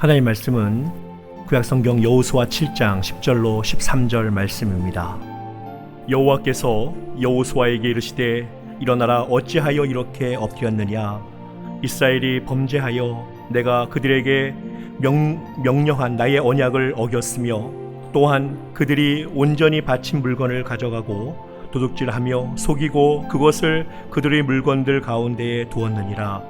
하나님 말씀은 구약성경 여호수아 7장 10절로 13절 말씀입니다. 여호와께서 여호수아에게 이르시되 일어나라, 어찌하여 이렇게 엎드렸느냐. 이스라엘이 범죄하여 내가 그들에게 명령한 나의 언약을 어겼으며 또한 그들이 온전히 바친 물건을 가져가고 도둑질하며 속이고 그것을 그들의 물건들 가운데에 두었느니라.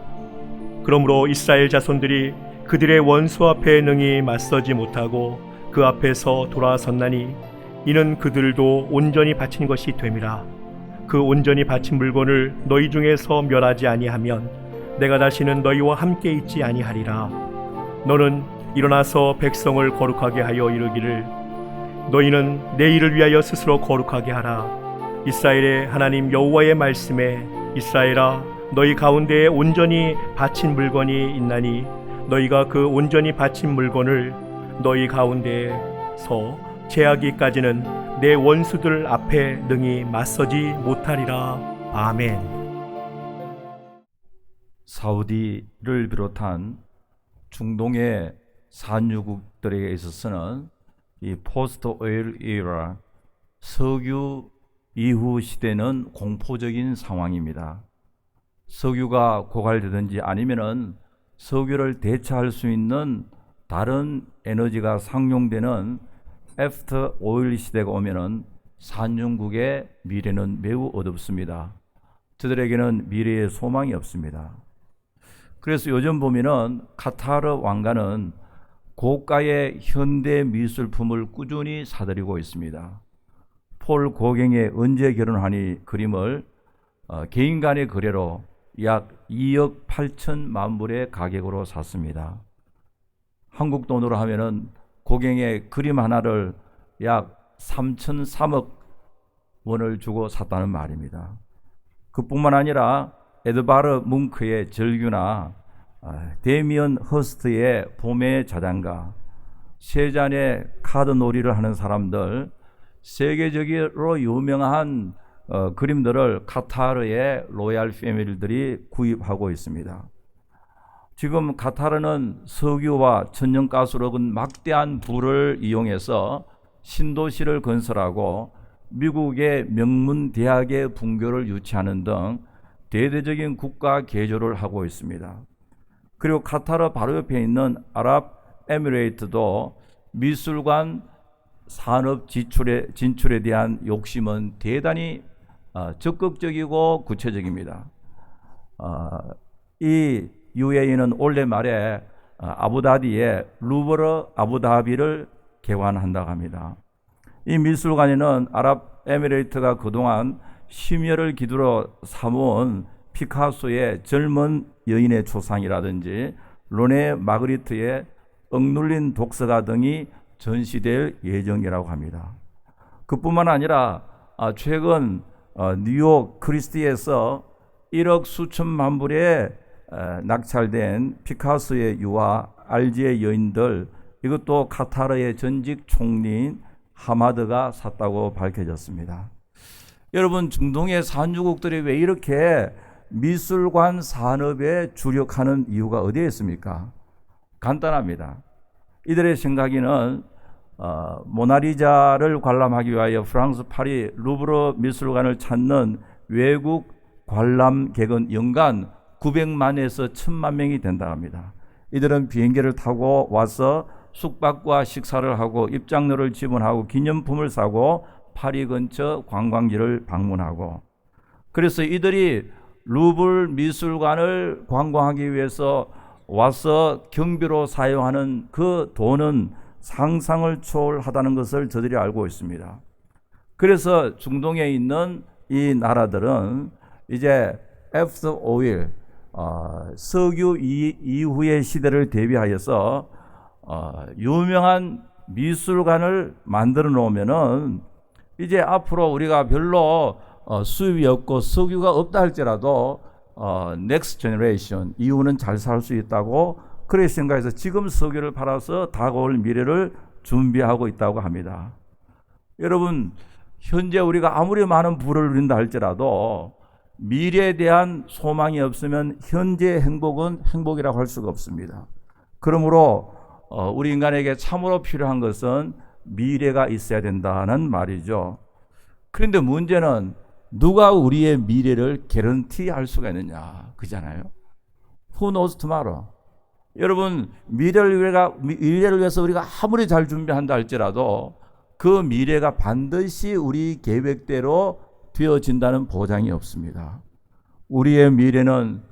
그러므로 이스라엘 자손들이 그들의 원수 앞에 능히 맞서지 못하고 그 앞에서 돌아섰나니 이는 그들도 온전히 바친 것이 됨이라. 그 온전히 바친 물건을 너희 중에서 멸하지 아니하면 내가 다시는 너희와 함께 있지 아니하리라. 너는 일어나서 백성을 거룩하게 하여 이르기를 너희는 내 일을 위하여 스스로 거룩하게 하라. 이스라엘의 하나님 여호와의 말씀에 이스라엘아, 너희 가운데에 온전히 바친 물건이 있나니 너희가 그 온전히 바친 물건을 너희 가운데서 제하기까지는 내 원수들 앞에 능히 맞서지 못하리라. 아멘. 사우디를 비롯한 중동의 산유국들에 있어서는 이 포스트 오일 이라, 석유 이후 시대는 공포적인 상황입니다. 석유가 고갈되든지 아니면은 석유를 대체할 수 있는 다른 에너지가 상용되는 애프터 오일 시대가 오면은 산유국의 미래는 매우 어둡습니다. 저들에게는 미래의 소망이 없습니다. 그래서 요즘 보면은 카타르 왕가는 고가의 현대 미술품을 꾸준히 사들이고 있습니다. 폴 고갱의 언제 결혼하니 그림을 개인 간의 거래로 약 2억 8천만 불의 가격으로 샀습니다. 한국 돈으로 하면은 고갱의 그림 하나를 약 3,003억 원을 주고 샀다는 말입니다. 그뿐만 아니라 에드바르 뭉크의 절규나 데미언 허스트의 봄의 자장가, 세 잔의 카드 놀이를 하는 사람들, 세계적으로 유명한 그림들을 카타르의 로얄 패밀리들이 구입하고 있습니다. 지금 카타르는 석유와 천연가스로 얻은 막대한 부를 이용해서 신도시를 건설하고 미국의 명문 대학의 분교를 유치하는 등 대대적인 국가 개조를 하고 있습니다. 그리고 카타르 바로 옆에 있는 아랍에미레이트도 미술관 산업 진출에 대한 욕심은 대단히 적극적이고 구체적입니다. 이 UAE는 올해 말에 아부다비의 루브르 아부다비를 개관한다고 합니다. 이 미술관에는 아랍에미레이트가 그동안 심혈을 기울여 삼은 피카소의 젊은 여인의 초상이라든지 르네 마그리트의 억눌린 독서가 등이 전시될 예정이라고 합니다. 그뿐만 아니라 최근 뉴욕 크리스티에서 1억 수천만 불에 낙찰된 피카소의 유화 알지의 여인들, 이것도 카타르의 전직 총리인 하마드가 샀다고 밝혀졌습니다. 여러분, 중동의 산유국들이 왜 이렇게 미술관 산업에 주력하는 이유가 어디에 있습니까? 간단합니다. 이들의 생각에는 모나리자를 관람하기 위하여 프랑스 파리 루브르 미술관을 찾는 외국 관람객은 연간 900만에서 1000만 명이 된다고 합니다. 이들은 비행기를 타고 와서 숙박과 식사를 하고 입장료를 지불하고 기념품을 사고 파리 근처 관광지를 방문하고, 그래서 이들이 루브르 미술관을 관광하기 위해서 와서 경비로 사용하는 그 돈은 상상을 초월하다는 것을 저들이 알고 있습니다. 그래서 중동에 있는 이 나라들은 이제 애프터 오일, 석유 이후의 시대를 대비하여서 유명한 미술관을 만들어 놓으면은 이제 앞으로 우리가 별로 수입이 없고 석유가 없다 할지라도 넥스트 제너레이션 이후는 잘 살 수 있다고 그렇게 생각해서 지금 석유를 팔아서 다가올 미래를 준비하고 있다고 합니다. 여러분, 현재 우리가 아무리 많은 부를 누린다 할지라도 미래에 대한 소망이 없으면 현재의 행복은 행복이라고 할 수가 없습니다. 그러므로 우리 인간에게 참으로 필요한 것은 미래가 있어야 된다는 말이죠. 그런데 문제는 누가 우리의 미래를 개런티할 수가 있느냐, 그잖아요. Who knows tomorrow? 여러분, 미래를 위해서 우리가 아무리 잘 준비한다 할지라도 그 미래가 반드시 우리 계획대로 되어진다는 보장이 없습니다. 우리의 미래는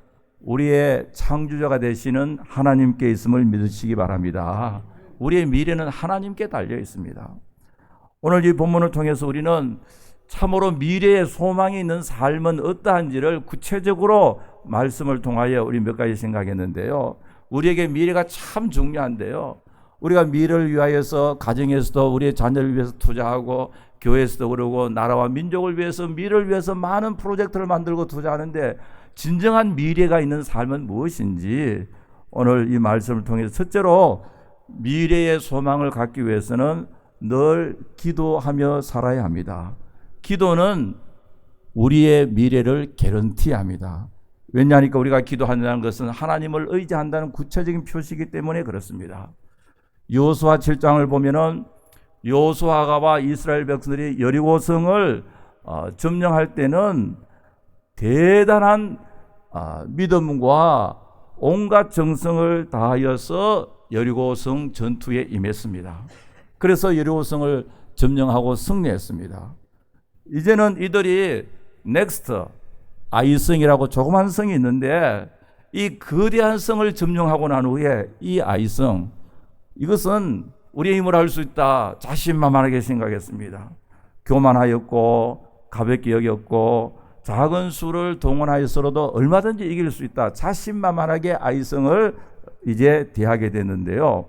우리의 창조자가 되시는 하나님께 있음을 믿으시기 바랍니다. 우리의 미래는 하나님께 달려 있습니다. 오늘 이 본문을 통해서 우리는 참으로 미래에 소망이 있는 삶은 어떠한지를 구체적으로 말씀을 통하여 우리 몇 가지 생각했는데요. 우리에게 미래가 참 중요한데요. 우리가 미래를 위하여서 가정에서도 우리의 자녀를 위해서 투자하고 교회에서도 그러고 나라와 민족을 위해서 미래를 위해서 많은 프로젝트를 만들고 투자하는데 진정한 미래가 있는 삶은 무엇인지 오늘 이 말씀을 통해서 첫째로 미래의 소망을 갖기 위해서는 늘 기도하며 살아야 합니다. 기도는 우리의 미래를 개런티합니다. 왜냐하니까 우리가 기도한다는 것은 하나님을 의지한다는 구체적인 표시이기 때문에 그렇습니다. 여호수아 7장을 보면은 여호수아가 이스라엘 백성들이 여리고성을 점령할 때는 대단한 믿음과 온갖 정성을 다하여서 여리고성 전투에 임했습니다. 그래서 여리고성을 점령하고 승리했습니다. 이제는 이들이 넥스트 아이성이라고 조그만 성이 있는데 이 거대한 성을 점령하고 난 후에 이 아이성, 이것은 우리의 힘으로 할 수 있다 자신만만하게 생각했습니다. 교만하였고 가볍게 여겼고 작은 수를 동원하여서라도 얼마든지 이길 수 있다 자신만만하게 아이성을 이제 대하게 됐는데요.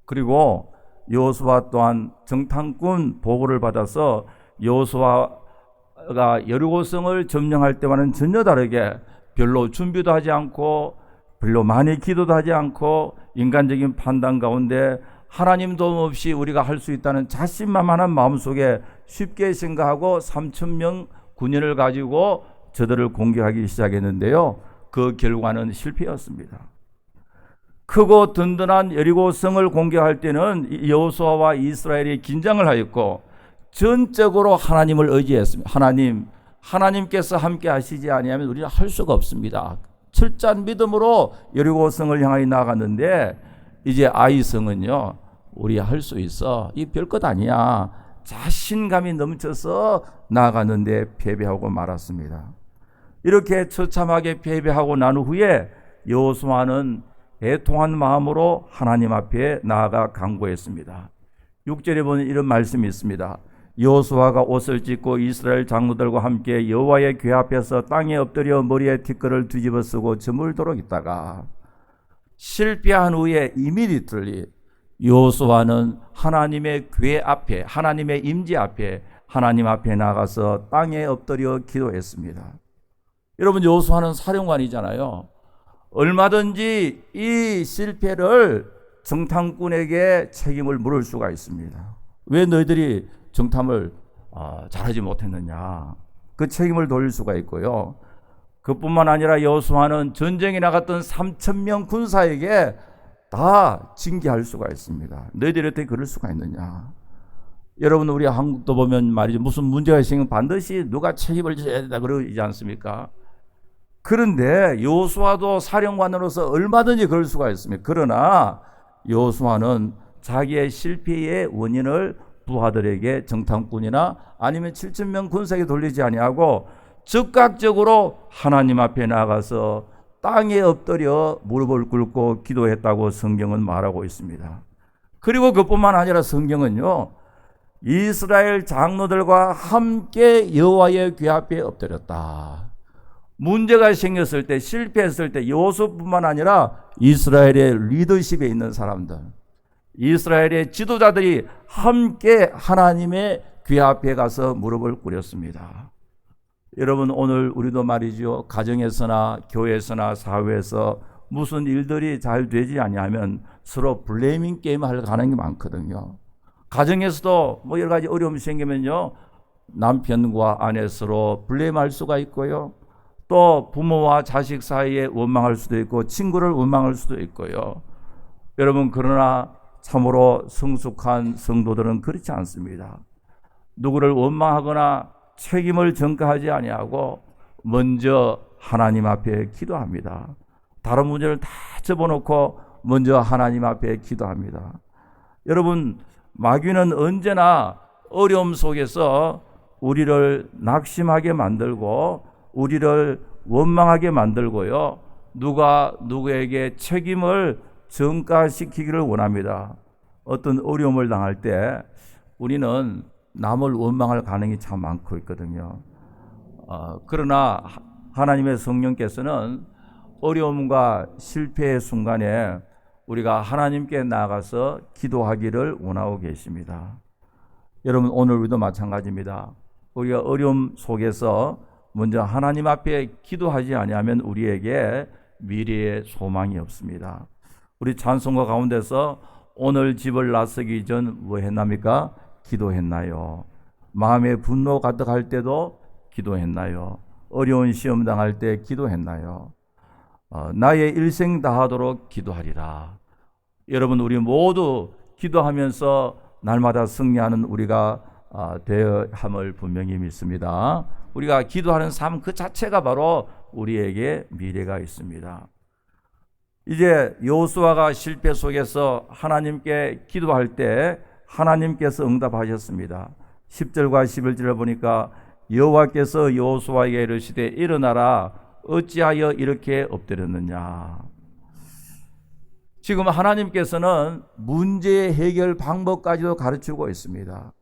그리고 여호수아 또한 정탐꾼 보고를 받아서 여호수아가 여리고성을 점령할 때와는 전혀 다르게 별로 준비도 하지 않고 별로 많이 기도도 하지 않고 인간적인 판단 가운데 하나님 도움 없이 우리가 할 수 있다는 자신만만한 마음속에 쉽게 생각하고 3,000명 군인을 가지고 저들을 공격하기 시작했는데요. 그 결과는 실패였습니다. 크고 든든한 여리고성을 공격할 때는 여호수아와 이스라엘이 긴장을 하였고 전적으로 하나님을 의지했습니다. 하나님께서 함께 하시지 아니하면 우리는 할 수가 없습니다. 철저한 믿음으로 여리고성을 향하여 나아갔는데 이제 아이성은요, 우리 할 수 있어, 이 별것 아니야 자신감이 넘쳐서 나아갔는데 패배하고 말았습니다. 이렇게 처참하게 패배하고 난 후에 여호수아는 애통한 마음으로 하나님 앞에 나아가 간구했습니다. 6절에 보면 이런 말씀이 있습니다. 여호수아가 옷을 찢고 이스라엘 장로들과 함께 여호와의 궤 앞에서 땅에 엎드려 머리에 티끌을 뒤집어 쓰고 저물도록 있다가 실패한 후에 이미디틀리 여호수아는 하나님의 궤 앞에, 하나님의 임재 앞에, 하나님 앞에 나가서 땅에 엎드려 기도했습니다. 여러분, 여호수아는 사령관이잖아요. 얼마든지 이 실패를 정탐꾼에게 책임을 물을 수가 있습니다. 왜 너희들이 정탐을 잘하지 못했느냐, 그 책임을 돌릴 수가 있고요. 그뿐만 아니라 여호수아는 전쟁에 나갔던 3,000명 군사에게 다 징계할 수가 있습니다. 너희들이 어떻게 그럴 수가 있느냐. 여러분, 우리 한국도 보면 말이죠, 무슨 문제가 있으면 반드시 누가 책임을 져야 된다 그러지 않습니까? 그런데 여호수아도 사령관으로서 얼마든지 그럴 수가 있습니다. 그러나 여호수아는 자기의 실패의 원인을 부하들에게, 정탐꾼이나 아니면 7,000명 군사에게 돌리지 아니하고 즉각적으로 하나님 앞에 나가서 땅에 엎드려 무릎을 꿇고 기도했다고 성경은 말하고 있습니다. 그리고 그뿐만 아니라 성경은요, 이스라엘 장로들과 함께 여호와의 궤 앞에 엎드렸다. 문제가 생겼을 때, 실패했을 때 여호수아뿐만 아니라 이스라엘의 리더십에 있는 사람들, 이스라엘의 지도자들이 함께 하나님의 궤 앞에 가서 무릎을 꿇었습니다. 여러분, 오늘 우리도 말이죠, 가정에서나 교회에서나 사회에서 무슨 일들이 잘 되지 아니하면 서로 블레이밍 게임을 할 가능성이 많거든요. 가정에서도 뭐 여러 가지 어려움이 생기면요, 남편과 아내 서로 블레임할 수가 있고요, 또 부모와 자식 사이에 원망할 수도 있고 친구를 원망할 수도 있고요, 여러분, 그러나 참으로 성숙한 성도들은 그렇지 않습니다. 누구를 원망하거나 책임을 전가하지 아니하고 먼저 하나님 앞에 기도합니다. 다른 문제를 다 접어놓고 먼저 하나님 앞에 기도합니다. 여러분, 마귀는 언제나 어려움 속에서 우리를 낙심하게 만들고 우리를 원망하게 만들고요, 누가 누구에게 책임을 전가시키기를 원합니다. 어떤 어려움을 당할 때 우리는 남을 원망할 가능성이 참 많고 있거든요. 그러나 하나님의 성령께서는 어려움과 실패의 순간에 우리가 하나님께 나아가서 기도하기를 원하고 계십니다. 여러분, 오늘 우리도 마찬가지입니다. 우리가 어려움 속에서 먼저 하나님 앞에 기도하지 아니하면 우리에게 미래의 소망이 없습니다. 우리 찬송가 가운데서 오늘 집을 나서기 전 뭐 했납니까? 기도했나요? 마음에 분노 가득할 때도 기도했나요? 어려운 시험 당할 때 기도했나요? 나의 일생 다하도록 기도하리라. 여러분, 우리 모두 기도하면서 날마다 승리하는 우리가 되어야 함을 분명히 믿습니다. 우리가 기도하는 삶 그 자체가 바로 우리에게 미래가 있습니다. 이제 여호수아가 실패 속에서 하나님께 기도할 때 하나님께서 응답하셨습니다. 10절과 11절을 보니까 여호와께서 여호수아에게 이르시되 일어나라, 어찌하여 이렇게 엎드렸느냐. 지금 하나님께서는 문제 해결 방법까지도 가르치고 있습니다.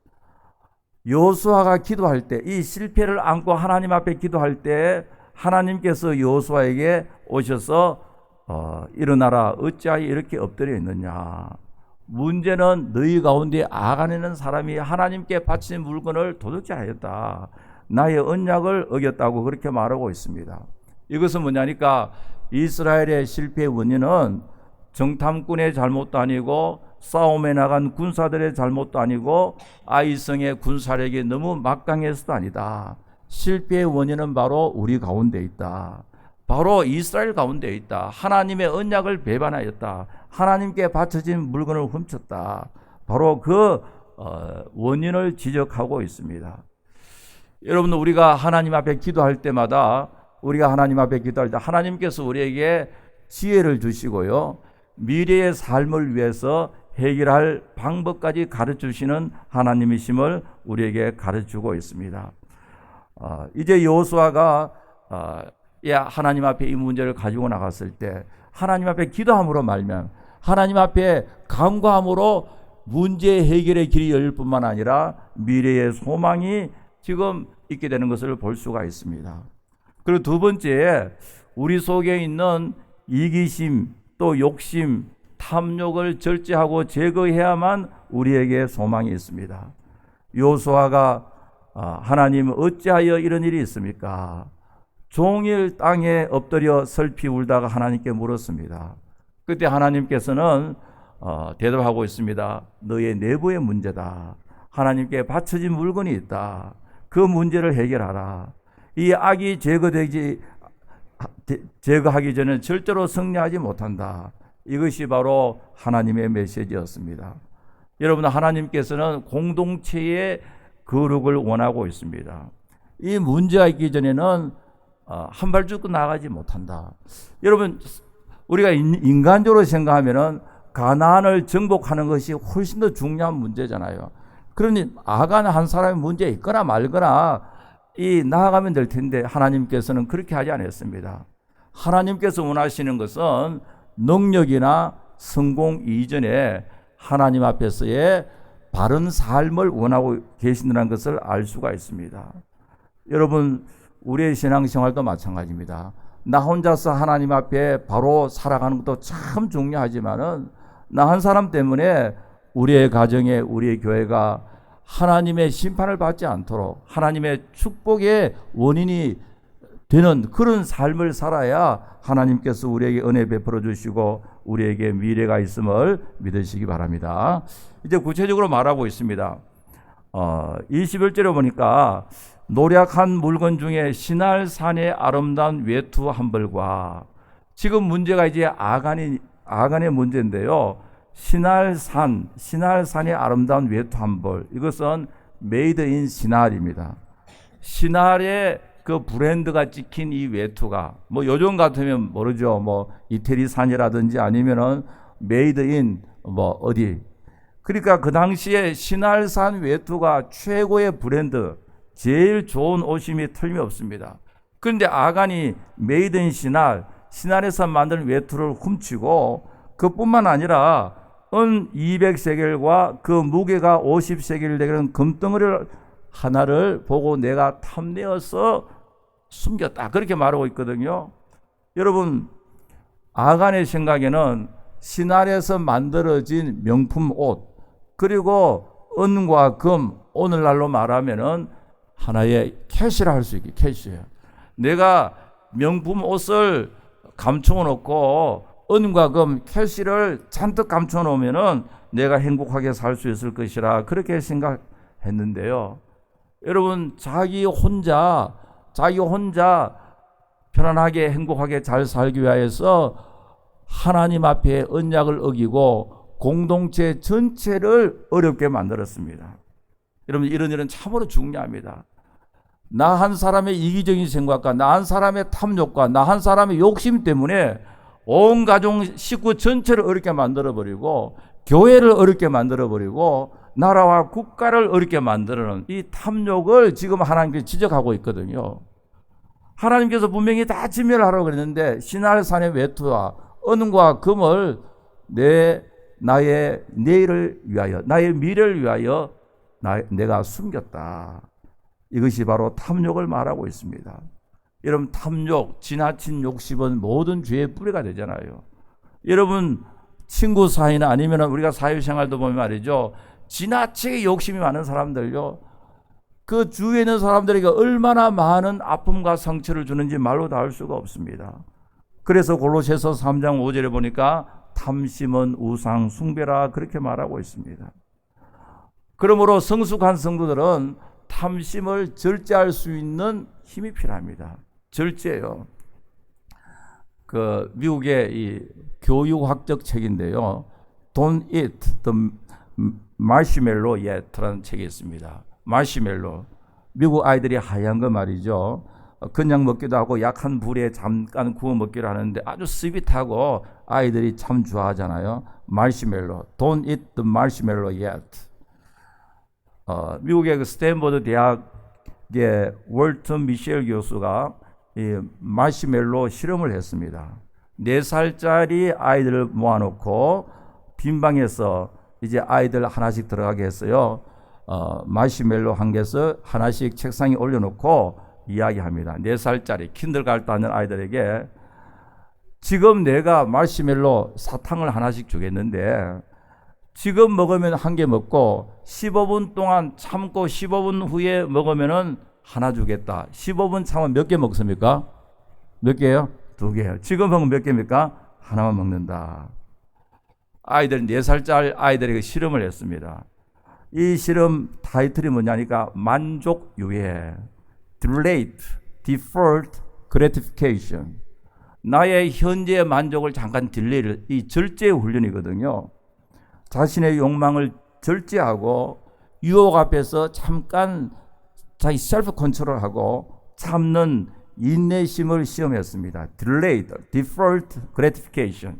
여호수아가 기도할 때, 이 실패를 안고 하나님 앞에 기도할 때 하나님께서 여호수아에게 오셔서 일어나라, 어찌하여 이렇게 엎드려 있느냐. 문제는 너희 가운데 아간이라는 사람이 하나님께 바친 물건을 도둑질하였다, 나의 언약을 어겼다고 그렇게 말하고 있습니다. 이것은 뭐냐니까 이스라엘의 실패의 원인은 정탐꾼의 잘못도 아니고 싸움에 나간 군사들의 잘못도 아니고 아이성의 군사력이 너무 막강해서도 아니다. 실패의 원인은 바로 우리 가운데 있다. 바로 이스라엘 가운데 있다. 하나님의 언약을 배반하였다. 하나님께 바쳐진 물건을 훔쳤다. 바로 그 원인을 지적하고 있습니다. 여러분, 우리가 하나님 앞에 기도할 때마다, 우리가 하나님 앞에 기도할 때 하나님께서 우리에게 지혜를 주시고요, 미래의 삶을 위해서 해결할 방법까지 가르쳐주시는 하나님이심을 우리에게 가르쳐주고 있습니다. 이제 여호수아가 하나님 앞에 이 문제를 가지고 나갔을 때 하나님 앞에 기도함으로 말면, 하나님 앞에 간구함으로 문제 해결의 길이 열릴 뿐만 아니라 미래의 소망이 지금 있게 되는 것을 볼 수가 있습니다. 그리고 두 번째, 우리 속에 있는 이기심, 또 욕심, 탐욕을 절제하고 제거해야만 우리에게 소망이 있습니다. 여호수아가 하나님, 어찌하여 이런 일이 있습니까? 종일 땅에 엎드려 슬피 울다가 하나님께 물었습니다. 그때 하나님께서는 대답하고 있습니다. 너의 내부의 문제다. 하나님께 바쳐진 물건이 있다. 그 문제를 해결하라. 이 악이 제거하기 전에 절대로 승리하지 못한다. 이것이 바로 하나님의 메시지였습니다. 여러분, 하나님께서는 공동체의 거룩을 원하고 있습니다. 이 문제가 있기 전에는 한 발짝 나가지 못한다. 여러분, 우리가 인간적으로 생각하면은 가나안을 정복하는 것이 훨씬 더 중요한 문제잖아요. 그러니 아간 한 사람의 문제 있거나 말거나 나아가면 될 텐데 하나님께서는 그렇게 하지 않았습니다. 하나님께서 원하시는 것은 능력이나 성공 이전에 하나님 앞에서의 바른 삶을 원하고 계신다는 것을 알 수가 있습니다. 여러분, 우리의 신앙생활도 마찬가지입니다. 나 혼자서 하나님 앞에 바로 살아가는 것도 참 중요하지만은 나 한 사람 때문에 우리의 가정에, 우리의 교회가 하나님의 심판을 받지 않도록 하나님의 축복의 원인이 되는 그런 삶을 살아야 하나님께서 우리에게 은혜 베풀어 주시고 우리에게 미래가 있음을 믿으시기 바랍니다. 이제 구체적으로 말하고 있습니다. 21절에 보니까 노략한 물건 중에 시날산의 아름다운 외투 한 벌과, 지금 문제가 이제 아간이 아간의 문제인데요. 신할산의 아름다운 외투 한 벌. 이것은 메이드 인 신할입니다. 신할의 그 브랜드가 찍힌 이 외투가 뭐 요즘 같으면 모르죠. 뭐 이태리산이라든지 아니면은 메이드 인 뭐 어디. 그러니까 그 당시에 신할산 외투가 최고의 브랜드, 제일 좋은 옷임이 틀림없습니다. 그런데 아간이 메이드 인 신할에서 만든 외투를 훔치고 그뿐만 아니라 은 200세겔과 그 무게가 50세겔 되는 금덩어리를 하나를 보고 내가 탐내어서 숨겼다. 그렇게 말하고 있거든요. 여러분, 아간의 생각에는 신할에서 만들어진 명품 옷, 그리고 은과 금, 오늘날로 말하면은 하나의 캐시라 할 수 있게, 캐시예요. 내가 명품 옷을 감추어 놓고 은과 금, 캐시를 잔뜩 감추어 놓으면은 내가 행복하게 살 수 있을 것이라 그렇게 생각했는데요. 여러분, 자기 혼자 편안하게 행복하게 잘 살기 위해서 하나님 앞에 언약을 어기고 공동체 전체를 어렵게 만들었습니다. 여러분, 이런 일은 참으로 중요합니다. 나 한 사람의 이기적인 생각과 나 한 사람의 탐욕과 나 한 사람의 욕심 때문에 온 가족 식구 전체를 어렵게 만들어버리고 교회를 어렵게 만들어버리고 나라와 국가를 어렵게 만드는 이 탐욕을 지금 하나님께서 지적하고 있거든요. 하나님께서 분명히 다 진멸하라고 그랬는데 신할산의 외투와 은과 금을 나의 내일을 위하여, 나의 미래를 위하여 내가 숨겼다. 이것이 바로 탐욕을 말하고 있습니다. 여러분, 탐욕, 지나친 욕심은 모든 죄의 뿌리가 되잖아요. 여러분, 친구 사이나 아니면 우리가 사회생활도 보면 말이죠. 지나치게 욕심이 많은 사람들요. 그 주위에 있는 사람들에게 얼마나 많은 아픔과 상처를 주는지 말로 다 할 수가 없습니다. 그래서 골로새서 3장 5절에 보니까 탐심은 우상 숭배라 그렇게 말하고 있습니다. 그러므로 성숙한 성도들은 탐심을 절제할 수 있는 힘이 필요합니다. 절제요. 그 미국의 이 교육학적 책인데요. Don't eat the marshmallow yet라는 책이 있습니다. 마시멜로. 미국 아이들이 하얀 거 말이죠. 그냥 먹기도 하고 약한 불에 잠깐 구워 먹기도 하는데 아주 스윗하고 아이들이 참 좋아하잖아요. 마시멜로. Don't eat the marshmallow yet. 미국의 그 스탠퍼드 대학의 월튼 미셸 교수가 이 마시멜로 실험을 했습니다. 4살짜리 아이들을 모아놓고 빈 방에서 이제 아이들 하나씩 들어가게 했어요. 마시멜로 한 개서 하나씩 책상에 올려놓고 이야기합니다. 4살짜리 킨들가르트 하는 아이들에게 지금 내가 마시멜로 사탕을 하나씩 주겠는데 지금 먹으면 한 개 먹고 15분 동안 참고 15분 후에 먹으면은 하나 주겠다. 15분 참으면 몇 개 먹습니까? 몇 개요? 2개요. 지금 먹으면 몇 개입니까? 하나만 먹는다. 아이들 4살짜리 아이들에게 실험을 했습니다. 이 실험 타이틀이 뭐냐니까 만족 유예, delayed, deferred gratification. 나의 현재의 만족을 잠깐 딜레이를, 이 절제 훈련이거든요. 자신의 욕망을 절제하고 유혹 앞에서 잠깐 자기 셀프 컨트롤하고 참는 인내심을 시험했습니다. delayed, deferred gratification.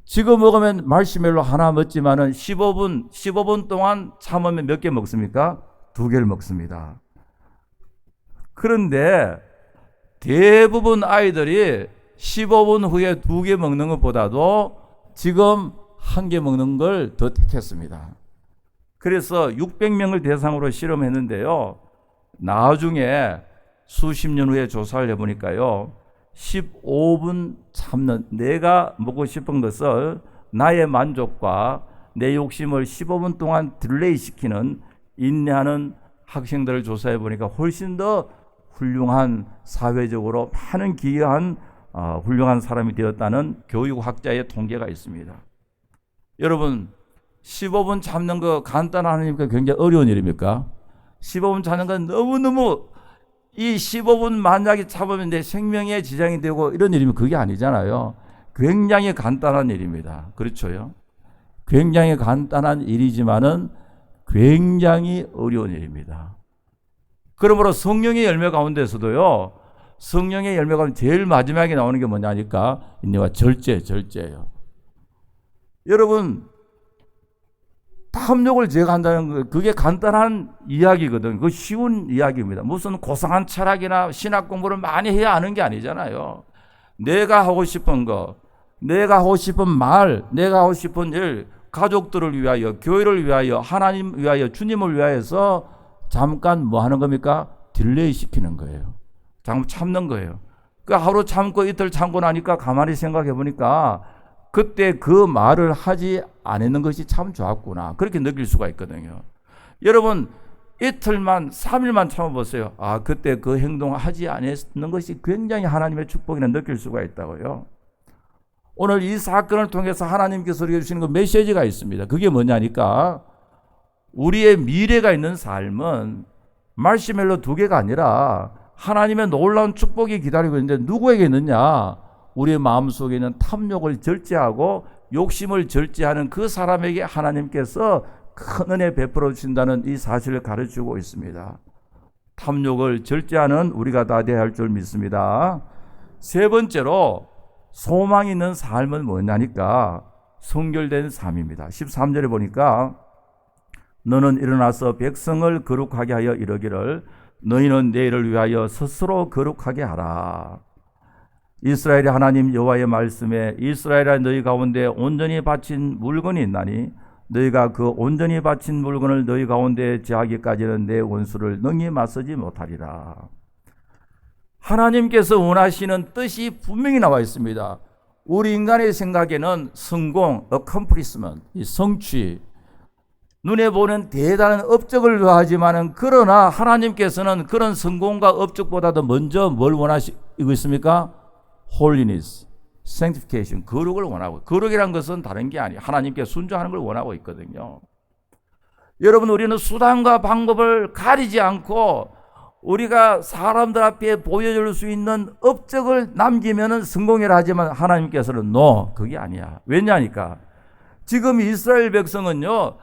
지금 먹으면 마시멜로 하나 먹지만은 15분 동안 참으면 몇 개 먹습니까? 2개를 먹습니다. 그런데 대부분 아이들이 15분 후에 2개 먹는 것보다도 지금 1개 먹는 걸 더 택했습니다. 그래서 600명을 대상으로 실험했는데요. 나중에 수십 년 후에 조사를 해보니까요. 15분 참는, 내가 먹고 싶은 것을 나의 만족과 내 욕심을 15분 동안 딜레이 시키는 인내하는 학생들을 조사해 보니까 훨씬 더 훌륭한, 사회적으로 많은 기여한 훌륭한 사람이 되었다는 교육학자의 통계가 있습니다. 여러분, 15분 참는 거 간단한 일입니까? 굉장히 어려운 일입니까? 15분 참는 건 너무너무, 이 15분 만약에 참으면 내 생명에 지장이 되고 이런 일이면 그게 아니잖아요. 굉장히 간단한 일입니다. 그렇죠요? 굉장히 간단한 일이지만은 굉장히 어려운 일입니다. 그러므로 성령의 열매 가운데서도요, 성령의 열매 가운데 제일 마지막에 나오는 게 뭐냐니까 인내와 절제예요. 여러분, 탐욕을 제거한다는 거, 그게 간단한 이야기거든. 그 쉬운 이야기입니다. 무슨 고상한 철학이나 신학 공부를 많이 해야 하는 게 아니잖아요. 내가 하고 싶은 거, 내가 하고 싶은 말, 내가 하고 싶은 일, 가족들을 위하여, 교회를 위하여, 하나님 위하여, 주님을 위하여서 잠깐 뭐 하는 겁니까? 딜레이 시키는 거예요. 잠깐 참는 거예요. 그 하루 참고 이틀 참고 나니까 가만히 생각해 보니까 그때 그 말을 하지 않았는 것이 참 좋았구나. 그렇게 느낄 수가 있거든요. 여러분, 이틀만, 3일만 참아보세요. 아, 그때 그 행동을 하지 않았는 것이 굉장히 하나님의 축복이라 느낄 수가 있다고요. 오늘 이 사건을 통해서 하나님께서 우리에게 주시는 그 메시지가 있습니다. 그게 뭐냐니까 우리의 미래가 있는 삶은 마시멜로 2개가 아니라 하나님의 놀라운 축복이 기다리고 있는데 누구에게 있느냐? 우리의 마음속에 있는 탐욕을 절제하고 욕심을 절제하는 그 사람에게 하나님께서 큰 은혜 베풀어 주신다는 이 사실을 가르치고 있습니다. 탐욕을 절제하는 우리가 다 되어야 할 줄 믿습니다. 세 번째로 소망이 있는 삶은 뭐냐니까 성결된 삶입니다. 13절에 보니까 너는 일어나서 백성을 거룩하게 하여 이르기를 너희는 내일을 위하여 스스로 거룩하게 하라. 이스라엘의 하나님 여호와의 말씀에 이스라엘아 너희 가운데 온전히 바친 물건이 있나니 너희가 그 온전히 바친 물건을 너희 가운데 제하기까지는 내 원수를 능히 맞서지 못하리라. 하나님께서 원하시는 뜻이 분명히 나와 있습니다. 우리 인간의 생각에는 성공, accomplishment, 이 성취, 눈에 보는 대단한 업적을 좋아하지만은 그러나 하나님께서는 그런 성공과 업적보다도 먼저 뭘 원하시고 있습니까? holiness, sanctification, 거룩을 원하고, 거룩이란 것은 다른 게 아니에요. 하나님께 순종하는 걸 원하고 있거든요. 여러분, 우리는 수단과 방법을 가리지 않고 우리가 사람들 앞에 보여줄 수 있는 업적을 남기면은 성공이라 하지만 하나님께서는 no, 그게 아니야. 왜냐니까 지금 이스라엘 백성은요,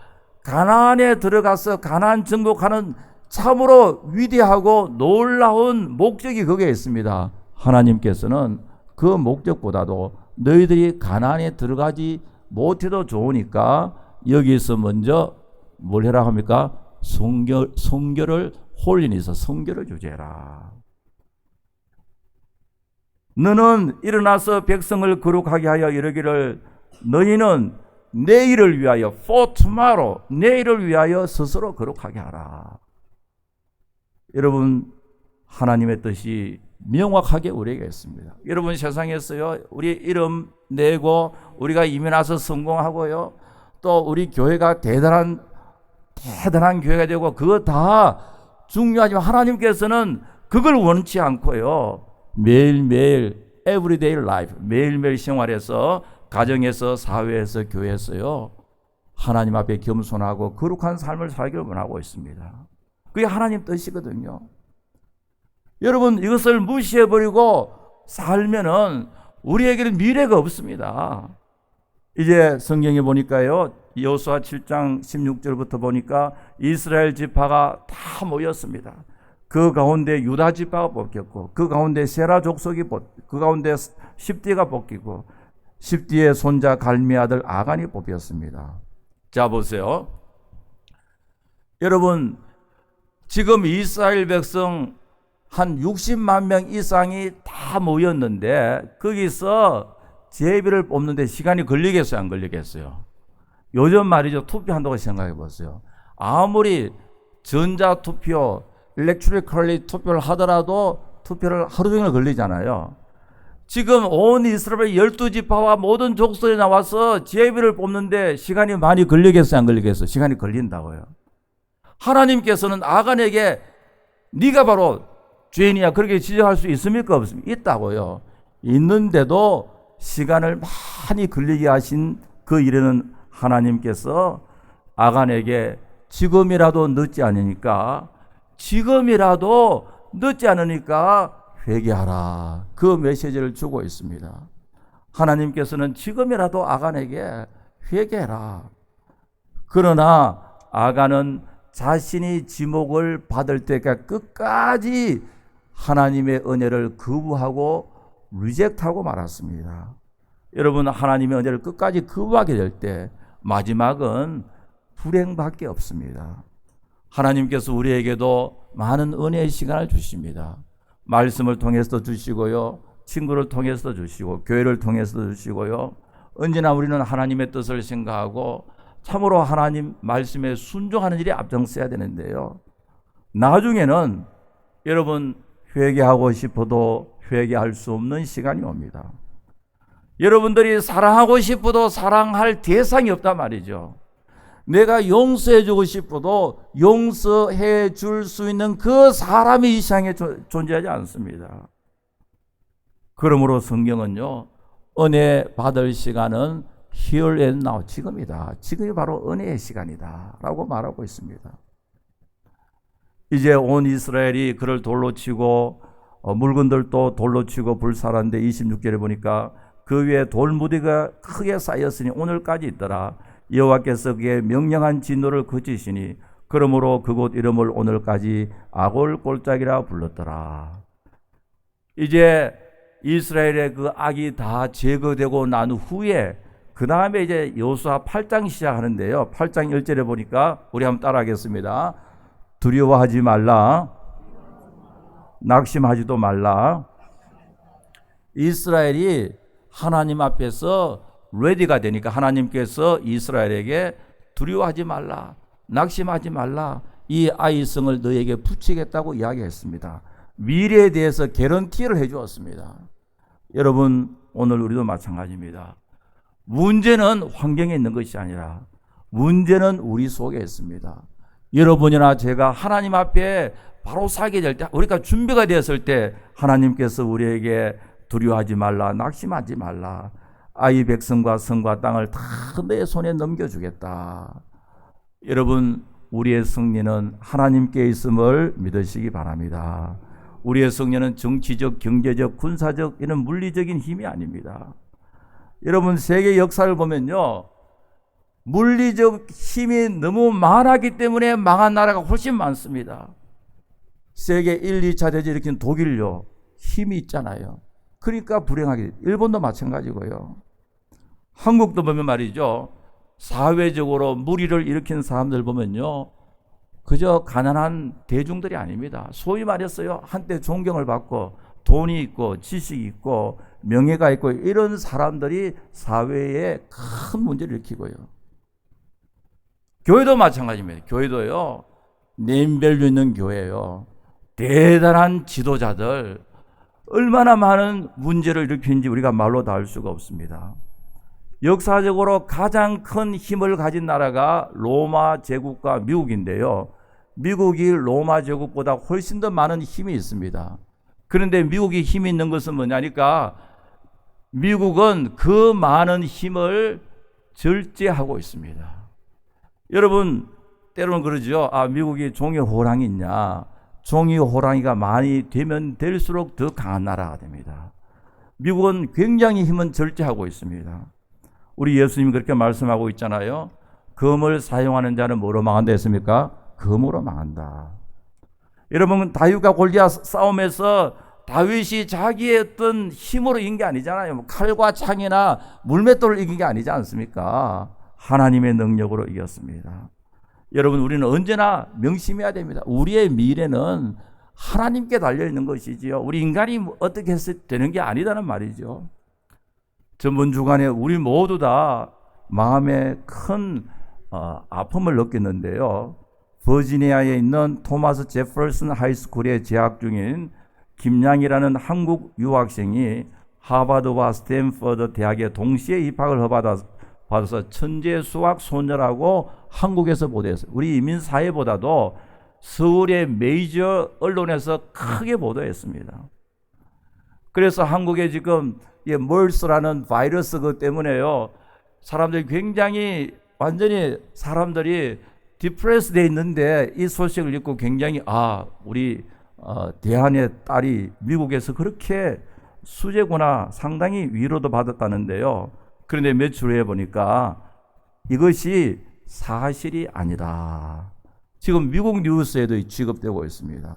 가나안에 들어가서 가나안 정복하는 참으로 위대하고 놀라운 목적이 거기에 있습니다. 하나님께서는 그 목적보다도 너희들이 가나안에 들어가지 못해도 좋으니까 여기서 먼저 뭘 해라 합니까? 성결을 홀린해서 성결을 주제라. 너는 일어나서 백성을 거룩하게 하여 이르기를 너희는 내일을 위하여 for tomorrow, 내일을 위하여 스스로 거룩하게 하라. 여러분, 하나님의 뜻이 명확하게 우리에게 있습니다. 여러분, 세상에서요, 우리 이름 내고 우리가 이민 와서 성공하고요, 또 우리 교회가 대단한 교회가 되고 그거 다 중요하지만 하나님께서는 그걸 원치 않고요, 매일매일 everyday life, 매일매일 생활에서 가정에서 사회에서 교회에서요, 하나님 앞에 겸손하고 거룩한 삶을 살기를 원하고 있습니다. 그게 하나님 뜻이거든요. 여러분, 이것을 무시해버리고 살면은 우리에게는 미래가 없습니다. 이제 성경에 보니까요, 여호수아 7장 16절부터 보니까 이스라엘 지파가 다 모였습니다. 그 가운데 유다 지파가 뽑혔고, 그 가운데 세라 족속이 그 가운데 10대가 뽑히고 10대의 손자 갈미 아들 아간이 뽑혔습니다. 자, 보세요. 여러분, 지금 이스라엘 백성 한 60만 명 이상이 다 모였는데 거기서 제비를 뽑는데 시간이 걸리겠어요, 안 걸리겠어요? 요즘 말이죠, 투표한다고 생각해 보세요. 아무리 전자투표, 일렉트리컬리 투표를 하더라도 투표를 하루 종일 걸리잖아요. 지금 온 이스라엘 12지파와 모든 족속이 나와서 제비를 뽑는데 시간이 많이 걸리겠어요, 안 걸리겠어요? 시간이 걸린다고요. 하나님께서는 아간에게 네가 바로 죄인이야, 그렇게 지적할 수 있습니까? 없습니까? 있다고요. 있는데도 시간을 많이 걸리게 하신 그 일에는 하나님께서 아간에게 지금이라도 늦지 않으니까 회개하라, 그 메시지를 주고 있습니다. 하나님께서는 지금이라도 아간에게 회개해라. 그러나 아간은 자신이 지목을 받을 때까지 끝까지 하나님의 은혜를 거부하고 리젝트하고 말았습니다. 여러분, 하나님의 은혜를 끝까지 거부하게 될 때 마지막은 불행밖에 없습니다. 하나님께서 우리에게도 많은 은혜의 시간을 주십니다. 말씀을 통해서도 주시고요, 친구를 통해서도 주시고, 교회를 통해서도 주시고요. 언제나 우리는 하나님의 뜻을 생각하고 참으로 하나님 말씀에 순종하는 일에 앞장서야 되는데요, 나중에는 여러분 회개하고 싶어도 회개할 수 없는 시간이 옵니다. 여러분들이 사랑하고 싶어도 사랑할 대상이 없단 말이죠. 내가 용서해 주고 싶어도 용서해 줄 수 있는 그 사람이 이 세상에 존재하지 않습니다. 그러므로 성경은요, 은혜 받을 시간은 here and now, 지금이다. 지금이 바로 은혜의 시간이다 라고 말하고 있습니다. 이제 온 이스라엘이 그를 돌로 치고 물건들도 돌로 치고 불살았는데 26절에 보니까 그 위에 돌무대가 크게 쌓였으니 오늘까지 있더라. 여호와께서 그의 명령한 진노를 그치시니 그러므로 그곳 이름을 오늘까지 아골 골짜기라 불렀더라. 이제 이스라엘의 그 악이 다 제거되고 난 후에 그 다음에 이제 여호수아 8장 시작하는데요, 8장 1절에 보니까 우리 한번 따라하겠습니다. 두려워하지 말라, 낙심하지도 말라. 이스라엘이 하나님 앞에서 레디가 되니까 하나님께서 이스라엘에게 두려워하지 말라, 낙심하지 말라, 이 아이성을 너에게 붙이겠다고 이야기했습니다. 미래에 대해서 개런티를 해주었습니다. 여러분, 오늘 우리도 마찬가지입니다. 문제는 환경에 있는 것이 아니라 문제는 우리 속에 있습니다. 여러분이나 제가 하나님 앞에 바로 서게 될 때, 우리가 준비가 되었을 때 하나님께서 우리에게 두려워하지 말라, 낙심하지 말라, 아이 백성과 성과 땅을 다 내 손에 넘겨주겠다. 여러분, 우리의 승리는 하나님께 있음을 믿으시기 바랍니다. 우리의 승리는 정치적, 경제적, 군사적 이런 물리적인 힘이 아닙니다. 여러분, 세계 역사를 보면요, 물리적 힘이 너무 많았기 때문에 망한 나라가 훨씬 많습니다. 세계 1, 2차 대전 일으킨 독일요, 힘이 있잖아요. 그러니까 불행하게, 일본도 마찬가지고요. 한국도 보면 말이죠, 사회적으로 무리를 일으킨 사람들 보면요, 그저 가난한 대중들이 아닙니다. 소위 말했어요, 한때 존경을 받고 돈이 있고 지식이 있고 명예가 있고 이런 사람들이 사회에 큰 문제를 일으키고요. 교회도 마찬가지입니다. 교회도요, 네임밸류 있는 교회예요. 대단한 지도자들, 얼마나 많은 문제를 일으키는지 우리가 말로 다 알 수가 없습니다. 역사적으로 가장 큰 힘을 가진 나라가 로마 제국과 미국인데요, 미국이 로마 제국보다 훨씬 더 많은 힘이 있습니다. 그런데 미국이 힘이 있는 것은 뭐냐니까, 미국은 그 많은 힘을 절제하고 있습니다. 여러분, 때로는 그러죠. 미국이 종이 호랑이 있냐? 종이 호랑이가 많이 되면 될수록 더 강한 나라가 됩니다. 미국은 굉장히 힘은 절제하고 있습니다. 우리 예수님이 그렇게 말씀하고 있잖아요. 검을 사용하는 자는 뭐로 망한다 했습니까? 검으로 망한다. 여러분, 다윗과 골리앗 싸움에서 다윗이 자기의 어떤 힘으로 이긴 게 아니잖아요. 칼과 창이나 물맷돌을 이긴 게 아니지 않습니까? 하나님의 능력으로 이겼습니다. 여러분, 우리는 언제나 명심해야 됩니다. 우리의 미래는 하나님께 달려있는 것이지요, 우리 인간이 어떻게 해서 되는 게 아니다는 말이죠. 전번 주간에 우리 모두 다 마음에 큰 아픔을 느꼈는데요, 버지니아에 있는 토마스 제퍼슨 하이스쿨에 재학 중인 김양이라는 한국 유학생이 하버드와 스탠퍼드 대학에 동시에 입학을 받아서 천재 수학 소녀라고 한국에서 보도했어요. 우리 이민사회보다도 서울의 메이저 언론에서 크게 보도했습니다. 그래서 한국에 지금 멀스라는 바이러스 그 때문에요, 사람들이 굉장히 완전히 사람들이 디프레스 돼 있는데 이 소식을 읽고 굉장히 우리 대한의 딸이 미국에서 그렇게 수제구나 상당히 위로도 받았다는데요. 그런데 며칠 후에 보니까 이것이 사실이 아니다. 지금 미국 뉴스에도 취급되고 있습니다.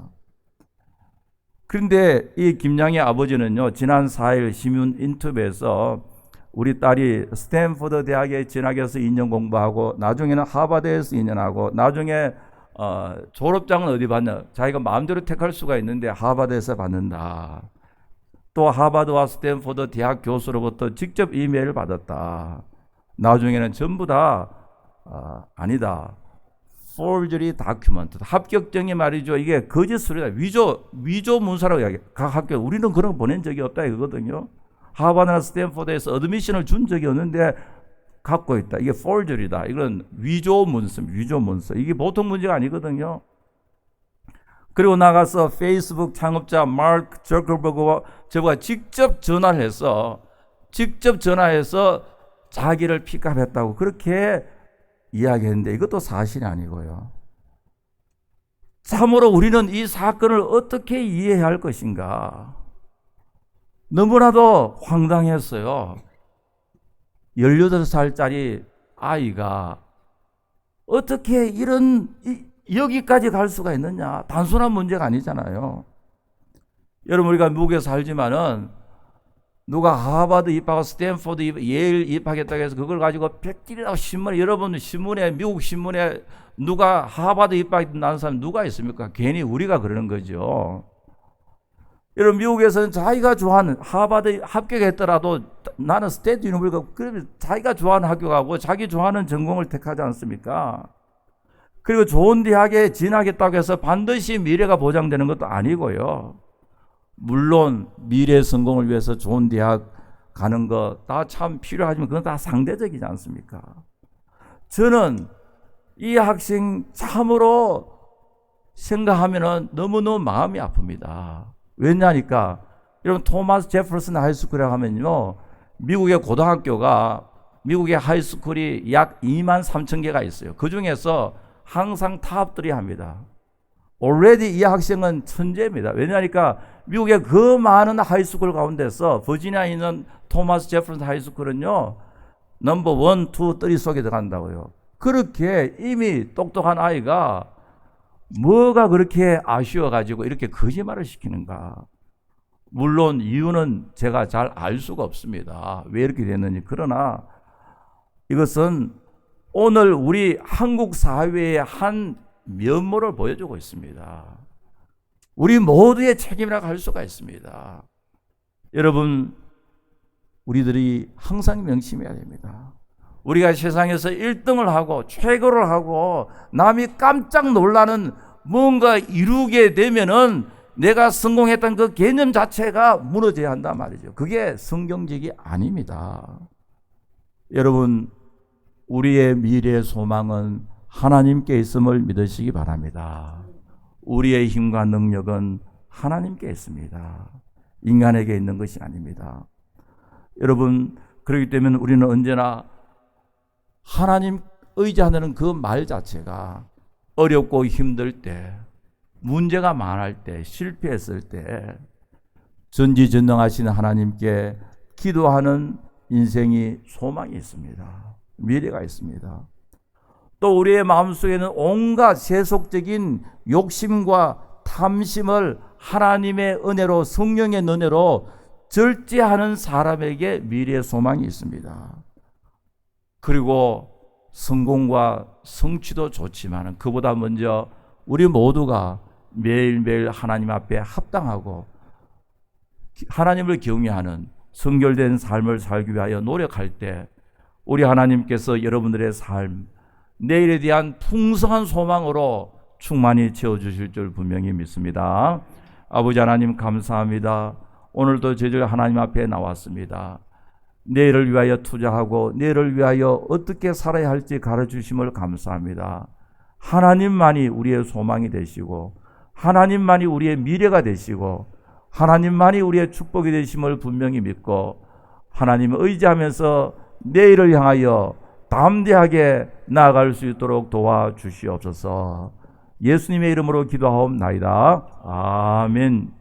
그런데 이 김양의 아버지는요, 지난 4일 신문 인터뷰에서 우리 딸이 스탠포드 대학에 진학해서 2년 공부하고 나중에는 하버드에서 2년 하고 나중에 졸업장은 어디 받냐? 자기가 마음대로 택할 수가 있는데 하버드에서 받는다. 또 하버드와 스탠포드 대학 교수로부터 직접 이메일을 받았다. 나중에는 전부 다 아니다. forgery document. 합격증이 말이죠. 이게 거짓소리다. 위조 문서라고 이야기해. 각 학교. 우리는 그런 거 보낸 적이 없다 이거거든요. 하버드나 스탠포드에서 어드미션을 준 적이 없는데 갖고 있다. 이게 forgery다. 이건 위조 문서. 이게 보통 문제가 아니거든요. 그리고 나가서 페이스북 창업자 마크 저커버그와 저가 직접 전화해서 자기를 픽업했다고 그렇게 이야기했는데 이것도 사실이 아니고요. 참으로 우리는 이 사건을 어떻게 이해해야 할 것인가? 너무나도 황당했어요. 18살짜리 아이가 어떻게 여기까지 갈 수가 있느냐? 단순한 문제가 아니잖아요. 여러분, 우리가 미국에 살지만은 누가 하버드 입학하고 스탠포드 예일 입학했다고 해서 그걸 가지고 백질이라고 여러분 신문에, 미국 신문에 누가 하버드 입학한 사람 누가 있습니까? 괜히 우리가 그러는 거죠. 여러분, 미국에서는 자기가 좋아하는 하버드 합격했더라도 나는 스테이트 유니버시티 그러면 자기가 좋아하는 학교 가고 자기 좋아하는 전공을 택하지 않습니까? 그리고 좋은 대학에 진학했다고 해서 반드시 미래가 보장되는 것도 아니고요. 물론 미래 성공을 위해서 좋은 대학 가는 거 다 참 필요하지만 그건 다 상대적이지 않습니까? 저는 이 학생 참으로 생각하면 너무너무 마음이 아픕니다. 왜냐니까 여러분 토마스 제퍼슨 하이스쿨이라고 하면요, 미국의 고등학교가 미국의 하이스쿨이 약 2만 3천 개가 있어요. 그 중에서 항상 탑3 합니다. already 이 학생은 천재입니다. 왜냐니까 미국의 그 많은 하이스쿨 가운데서 버지니아에 있는 토마스 제퍼슨 하이스쿨은요 넘버 1, 2, 3 속에 들어간다고요. 그렇게 이미 똑똑한 아이가 뭐가 그렇게 아쉬워가지고 이렇게 거짓말을 시키는가? 물론 이유는 제가 잘 알 수가 없습니다. 왜 이렇게 됐는지. 그러나 이것은 오늘 우리 한국 사회의 한 면모를 보여주고 있습니다. 우리 모두의 책임이라고 할 수가 있습니다. 여러분, 우리들이 항상 명심해야 됩니다. 우리가 세상에서 1등을 하고 최고를 하고 남이 깜짝 놀라는 뭔가 이루게 되면은 내가 성공했다는 그 개념 자체가 무너져야 한단 말이죠. 그게 성경적이 아닙니다. 여러분, 우리의 미래의 소망은 하나님께 있음을 믿으시기 바랍니다. 우리의 힘과 능력은 하나님께 있습니다. 인간에게 있는 것이 아닙니다. 여러분, 그렇기 때문에 우리는 언제나 하나님 의지하는 그 말 자체가 어렵고 힘들 때, 문제가 많을 때, 실패했을 때 전지전능하신 하나님께 기도하는 인생이 소망이 있습니다. 미래가 있습니다. 또 우리의 마음속에는 온갖 세속적인 욕심과 탐심을 하나님의 은혜로, 성령의 은혜로 절제하는 사람에게 미래의 소망이 있습니다. 그리고 성공과 성취도 좋지만 그보다 먼저 우리 모두가 매일매일 하나님 앞에 합당하고 하나님을 경외하는 성결된 삶을 살기 위하여 노력할 때 우리 하나님께서 여러분들의 삶, 내일에 대한 풍성한 소망으로 충만히 채워주실 줄 분명히 믿습니다. 아버지 하나님 감사합니다. 오늘도 저희들 하나님 앞에 나왔습니다. 내일을 위하여 투자하고 내일을 위하여 어떻게 살아야 할지 가르쳐주심을 감사합니다. 하나님만이 우리의 소망이 되시고 하나님만이 우리의 미래가 되시고 하나님만이 우리의 축복이 되심을 분명히 믿고 하나님을 의지하면서 내일을 향하여 담대하게 나아갈 수 있도록 도와주시옵소서. 예수님의 이름으로 기도하옵나이다. 아멘.